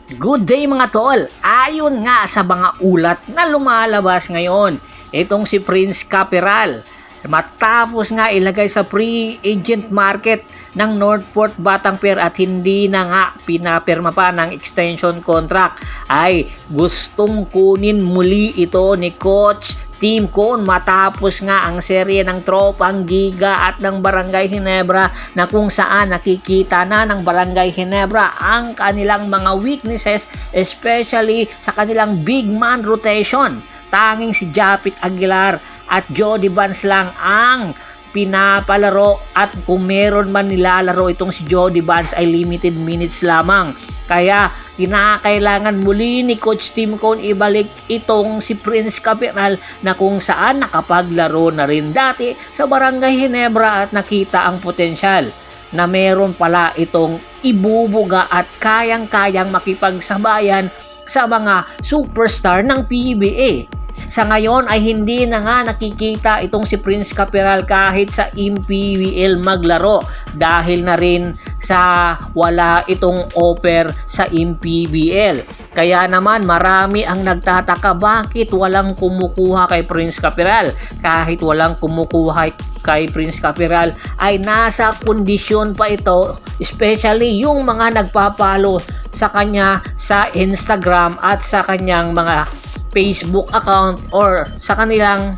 Good day mga tol! Ayon nga sa mga ulat na lumalabas ngayon, itong si Prince Caperal, matapos nga ilagay sa free agent market ng Northport Batanguer at hindi na nga pinapirma pa ng extension contract, ay gustong kunin muli ito ni Coach Tim Cone matapos nga ang serye ng Tropang Giga at ng Barangay Ginebra na kung saan nakikita na ng Barangay Ginebra ang kanilang mga weaknesses, especially sa kanilang big man rotation. Tanging si Japit Aguilar at Jody Vance lang ang pinapalaro, at kung meron man nilalaro itong si Jody Vance ay limited minutes lamang. Kaya kinakailangan muli ni Coach Tim Cone ibalik itong si Prince Caperal na kung saan nakapaglaro na rin dati sa Barangay Ginebra at nakita ang potensyal na meron pala itong ibubuga at kayang-kayang makipagsabayan sa mga superstar ng PBA. Sa ngayon ay hindi na nga nakikita itong si Prince Caperal kahit sa MPBL maglaro dahil na rin sa wala itong offer sa MPBL. Kaya naman marami ang nagtataka bakit walang kumukuha kay Prince Caperal. Kahit walang kumukuha kay Prince Caperal ay nasa kondisyon pa ito, especially yung mga nagpapalo sa kanya sa Instagram at sa kanyang mga Facebook account or sa kanilang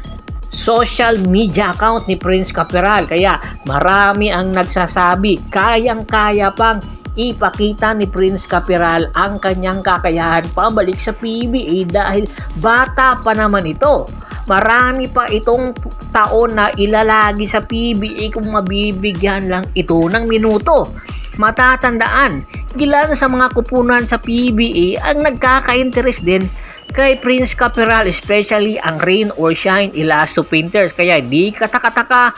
social media account ni Prince Caperal. Kaya marami ang nagsasabi kayang-kaya pang ipakita ni Prince Caperal ang kanyang kakayahan pabalik sa PBA dahil bata pa naman ito. Marami pa itong taon na ilalagi sa PBA kung mabibigyan lang ito ng minuto. Matatandaan, ilan sa mga kupunan sa PBA ang nagkaka-interest din kay Prince Caperal, especially ang Rain or Shine Elasto Painters. Kaya di kataka-taka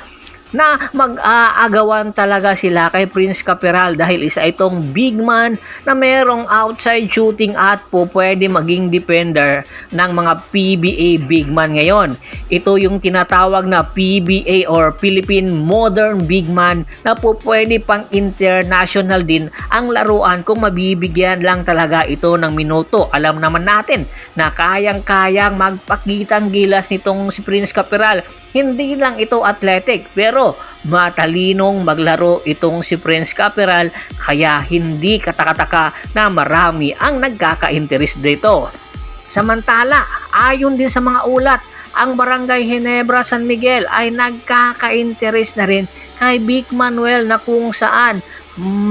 na mag-aagawan talaga sila kay Prince Caperal dahil isa itong big man na merong outside shooting at po pwede maging defender ng mga PBA big man ngayon. Ito yung tinatawag na PBA or Philippine Modern Big Man na po pwede pang international din ang laruan kung mabibigyan lang talaga ito ng minuto. Alam naman natin na kayang-kayang magpakitang gilas nitong si Prince Caperal. Hindi lang ito athletic pero matalinong maglaro itong si Prince Caperal, kaya hindi katakataka na marami ang nagkaka-interest dito. Samantala, ayon din sa mga ulat, ang Barangay Ginebra San Miguel ay nagkaka-interest na rin kay Vic Manuel na kung saan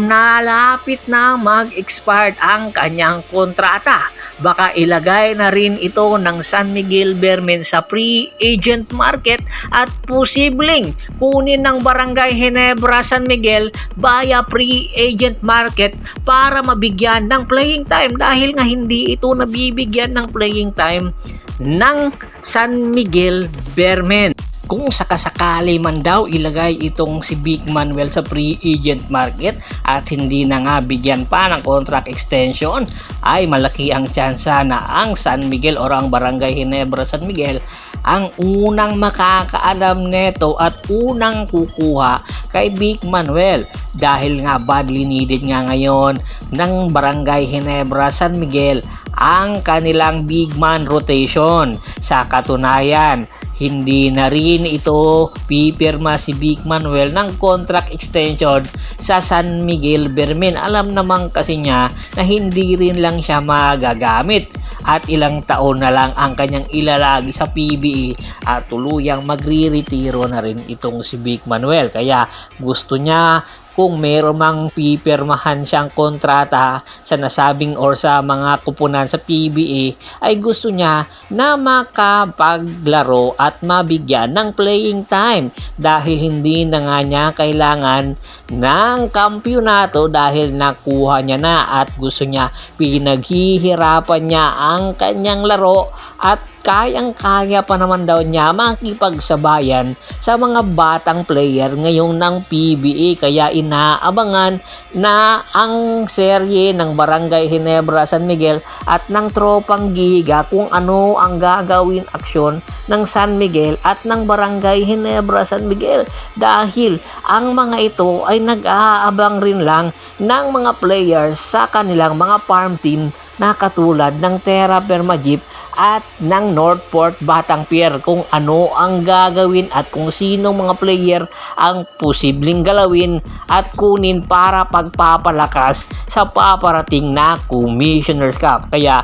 nalapit na mag-expired ang kanyang kontrata. Baka ilagay na rin ito ng San Miguel Bearmen sa free agent market at posibleng kunin ng Barangay Ginebra San Miguel via free agent market para mabigyan ng playing time dahil nga hindi ito nabibigyan ng playing time ng San Miguel Bearmen. Kung sakasakali man daw ilagay itong si Vic Manuel sa free agent market at hindi na nga bigyan pa ng contract extension, ay malaki ang tsansa na ang San Miguel o ang Barangay Ginebra San Miguel ang unang makakaalam neto at unang kukuha kay Vic Manuel dahil nga badly needed nga ngayon ng Barangay Ginebra San Miguel ang kanilang big man rotation. Sa katunayan, hindi na rin ito pipirma si Vic Manuel ng contract extension sa San Miguel Bearmen. Alam naman kasi niya na hindi rin lang siya magagamit at ilang taon na lang ang kanyang ilalagi sa PBA at tuluyang magre-retiro na rin itong si Vic Manuel. Kaya gusto niya kung meron mang pipirmahan siyang kontrata sa nasabing or sa mga kupunan sa PBA, ay gusto niya na makapaglaro at mabigyan ng playing time dahil hindi na nga niya kailangan ng kampyonato dahil nakuha niya na at gusto niya pinaghihirapan niya ang kanyang laro at kayang-kaya pa naman daw niya makipagsabayan sa mga batang player ngayon ng PBA. Kaya inaabangan na ang serye ng Barangay Ginebra San Miguel at ng Tropang Giga kung ano ang gagawin aksyon ng San Miguel at ng Barangay Ginebra San Miguel dahil ang mga ito ay nag-aabang rin lang ng mga players sa kanilang mga farm team na katulad ng Terra Firma Jeep at ng Northport Batang Pier kung ano ang gagawin at kung sino mga player ang posibleng galawin at kunin para pagpapalakas sa paparating na Commissioner's Cup. Kaya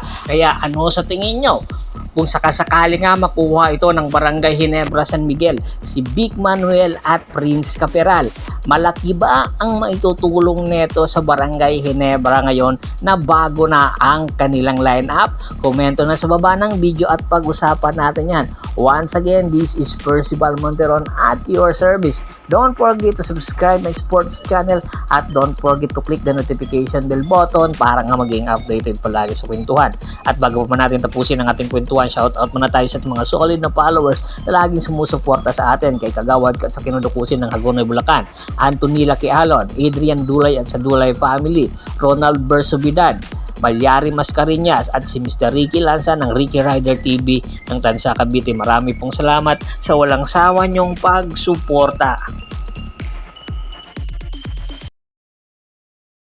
ano sa tingin nyo? Kung sakasakali nga makuha ito ng Barangay Ginebra San Miguel, si Vic Manuel at Prince Caperal, malaki ba ang maitutulong neto sa Barangay Ginebra ngayon na bago na ang kanilang lineup? Komento na sa baba ng video at pag-usapan natin yan. Once again, this is Percival Monteron at your service. Don't forget to subscribe my sports channel at don't forget to click the notification bell button para nga maging updated palagi sa kwentuhan. At bago pa natin tapusin ang ating kwentuhan, shoutout muna tayo sa mga solid na followers na laging sumusuporta sa atin kay Kagawad at sa kinudukusin ng Hagonoy Bulacan, Anthony Laquialon, Adrian Dulay at sa Dulay Family, Ronald Bersobidad, Malyari Mascareñas at si Mr. Ricky Lanza ng Ricky Rider TV ng Tansa Cavite. Marami pong salamat sa walang sawa niyong pagsuporta.